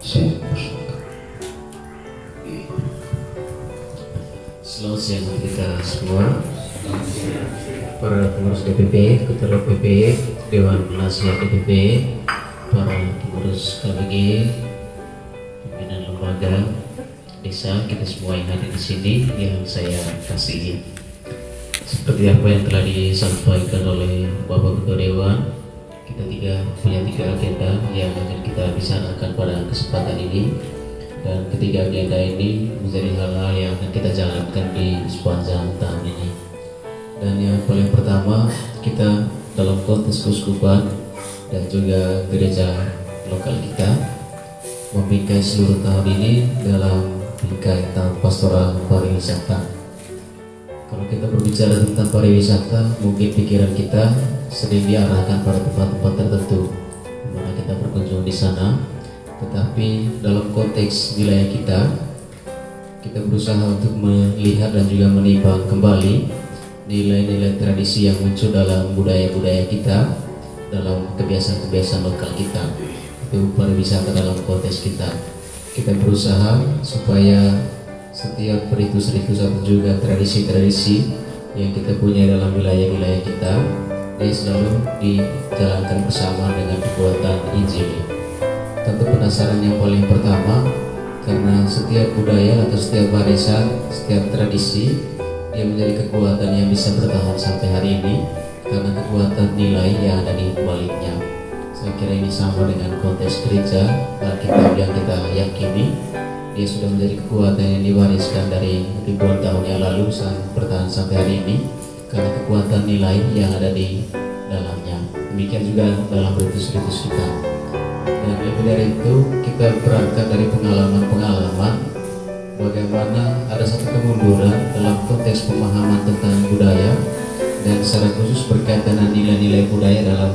Saya bersyukur. Selamat siang kita semua, para pengurus DPP, ketua DPP, Dewan Penasihat DPP, para pengurus KBG, pimpinan lembaga desa, kita semua yang hadir di sini yang saya kasihi. Seperti apa yang telah disampaikan oleh Bapak Ketua Dewan, kita punya tiga agenda yang akan kita bicarakan pada kesempatan ini, dan ketiga agenda ini menjadi hal-hal yang akan kita jalankan di sepanjang tahun ini. Dan yang paling pertama, kita dalam konteks keuskupan dan juga gereja lokal kita membingkai seluruh tahun ini dalam bingkai tahun pastoral pariwisata. Kalau kita berbicara tentang pariwisata, mungkin pikiran kita sering diarahkan pada tempat-tempat tertentu di mana kita berkunjung di sana. Tetapi dalam konteks wilayah kita berusaha untuk melihat dan juga menimbang kembali nilai-nilai tradisi yang muncul dalam budaya-budaya kita, dalam kebiasaan-kebiasaan lokal kita. Itu pariwisata dalam konteks kita. Kita berusaha supaya setiap ritus-ritus atau juga tradisi-tradisi yang kita punya dalam wilayah-wilayah kita, dia selalu dijalankan bersama dengan kekuatan Injil. Tentu penasaran yang paling pertama, karena setiap budaya atau setiap warisan, setiap tradisi, dia menjadi kekuatan yang bisa bertahan sampai hari ini karena kekuatan nilai yang ada di baliknya. Saya kira ini sama dengan konteks gereja, Alkitab yang kita yakini. Dia sudah menjadi kekuatan yang diwariskan dari ribuan tahun yang lalu saat bertahan sampai hari ini karena kekuatan nilai yang ada di dalamnya. Demikian juga dalam ritus-ritus kita. Dan lebih dari itu, kita berangkat dari pengalaman-pengalaman bagaimana ada satu kemunduran dalam konteks pemahaman tentang budaya dan secara khusus berkaitan dengan nilai-nilai budaya dalam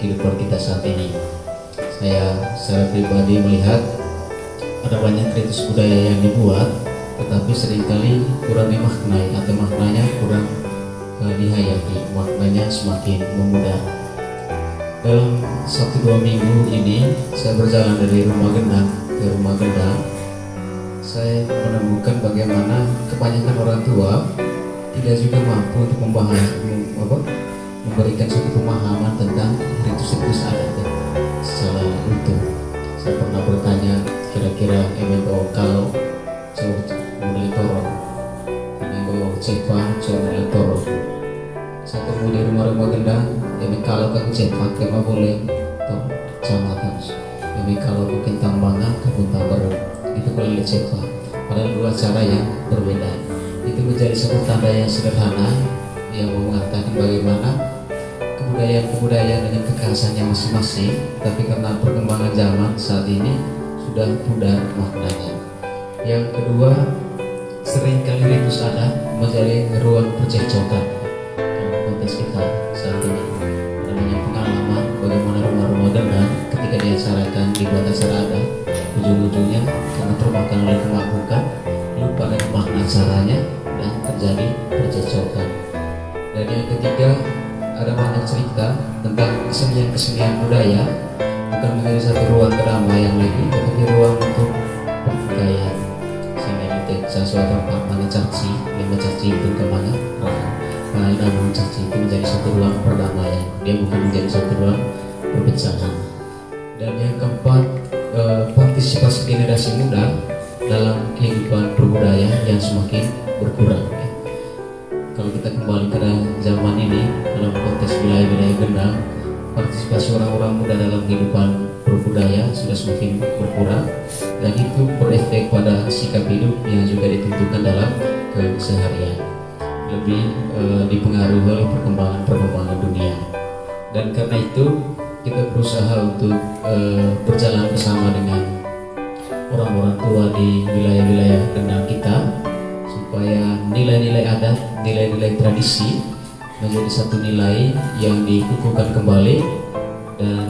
kehidupan kita saat ini. Saya secara pribadi melihat ada banyak ritus budaya yang dibuat, tetapi seringkali kurang dimaknai atau maknanya kurang dihayati, maknanya semakin memudar. Dalam 1-2 minggu ini saya berjalan dari rumah gendang ke rumah gendang. Saya menemukan bagaimana kebanyakan orang tua tidak juga mampu untuk memberikan suatu pemahaman tentang ritus-ritus adat secara utuh. Saya pernah bertanya, kira-kira kalau mulai torong, cepa, mulai torong. Saya ketemu di rumah-rumah gendang, kalau kan cepa, kema boleh torong, sama terus. Kalau mungkin tambangan, kebun tambaran, itu boleh cepa. Padahal dua cara yang berbeda. Itu menjadi satu tanda yang sederhana yang mengatakan bagaimana kebudayaan dengan kekhasannya masing-masing, tapi karena perkembangan zaman saat ini sudah pudar maknanya. Yang kedua, seringkali ritus adat menjadi ruang percekcokan dalam konteks kita saat ini. Namanya pengalaman bagaimana rumah-rumah gendang ketika diacarkan dibuat acara adat, ujung-ujungnya karena termakan oleh kemabukan, lupa dengan makna caranya dan terjadi percekcokan. Dan yang ketiga, ada banyak cerita tentang kesenian-kesenian budaya bukan menjadi satu ruang keramaian lagi, tetapi ruang untuk pertikaian. Sehingga di sesuatu tempat mana caci, lima caci itu kemana? Mana dalam caci itu menjadi satu ruang perdamaian. Dia bukan menjadi satu ruang perpecahan. Dan yang keempat, partisipasi generasi muda dalam kehidupan berbudaya yang semakin berkurang. Kalau kita kembali ke zaman ini dalam konteks wilayah-wilayah gendang, partisipasi orang-orang muda dalam kehidupan berbudaya sudah semakin berkurang, dan itu berefek pada sikap hidup yang juga ditentukan dalam keseharian, lebih dipengaruhi oleh perkembangan dunia. Dan karena itu kita berusaha untuk berjalan bersama dengan orang-orang tua di wilayah-wilayah gendang kita supaya nilai-nilai adat, nilai-nilai tradisi menjadi satu nilai yang dikukuhkan kembali, dan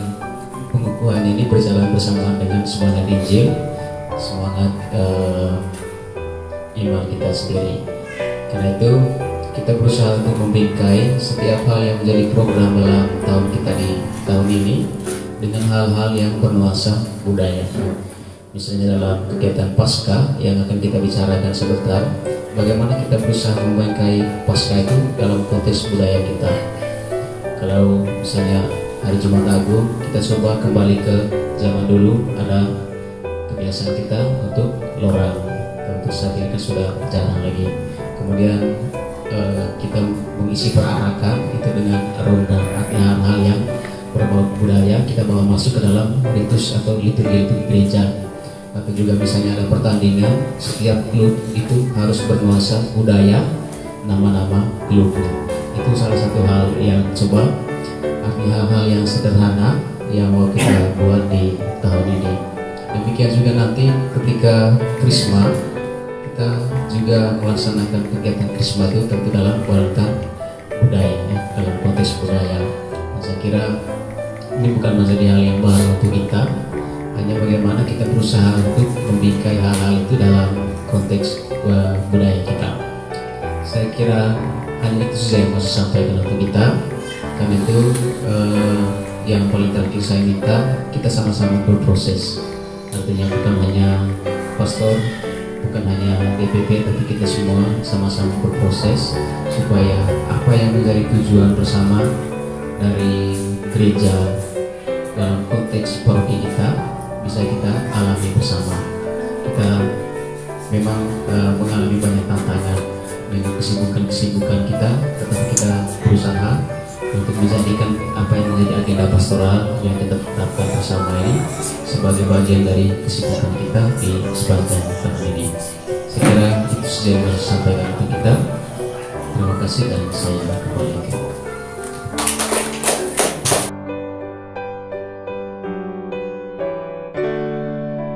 pengukuhan ini berjalan bersama dengan semangat Injil, semangat iman kita sendiri. Karena itu kita berusaha untuk membingkai setiap hal yang menjadi program dalam tahun kita di tahun ini dengan hal-hal yang bernuansa budaya. misalnya dalam kegiatan Paskah yang akan kita bicarakan sebentar, bagaimana kita berusaha membingkai Paskah itu dalam konteks budaya kita. Kalau misalnya hari Jumat Agung, kita coba kembali ke zaman dulu, ada kebiasaan kita untuk lorang. Untuk saat ini kan sudah jarang lagi. Kemudian kita mengisi perarakan itu dengan ronda, hal-hal yang berbau budaya kita bawa masuk ke dalam ritus atau liturgi gereja. Atau juga misalnya ada pertandingan, setiap klub itu harus bernuansa budaya, nama-nama klub. Itu salah satu hal yang coba, arti hal-hal yang sederhana yang mau kita buat di tahun ini. Demikian juga nanti ketika Krisma, kita juga melaksanakan kegiatan Krisma itu tentu dalam kualitas budaya, ya, dalam konteks budaya. Nah, saya kira ini bukan menjadi hal yang baru untuk kita, hanya bagaimana kita berusaha untuk membingkai hal-hal itu dalam konteks budaya kita. Saya kira hanya itu saja yang mau saya sampaikan untuk kita. Karena itu yang paling terakhir saya minta kita sama-sama berproses. Artinya bukan hanya pastor, bukan hanya DPP, tapi kita semua sama-sama berproses supaya apa yang menjadi tujuan bersama dari gereja dalam konteks paroki kita bisa kita alami bersama. Kita memang mengalami banyak tantangan dengan kesibukan kita, tetapi kita berusaha untuk menjadikan apa yang menjadi agenda pastoral yang kita tetapkan bersama ini sebagai bagian dari kesibukan kita di sepanjang tahun ini. Saya kira itu saja yang harus saya sampaikan untuk kita. Terima kasih dan saya kembali.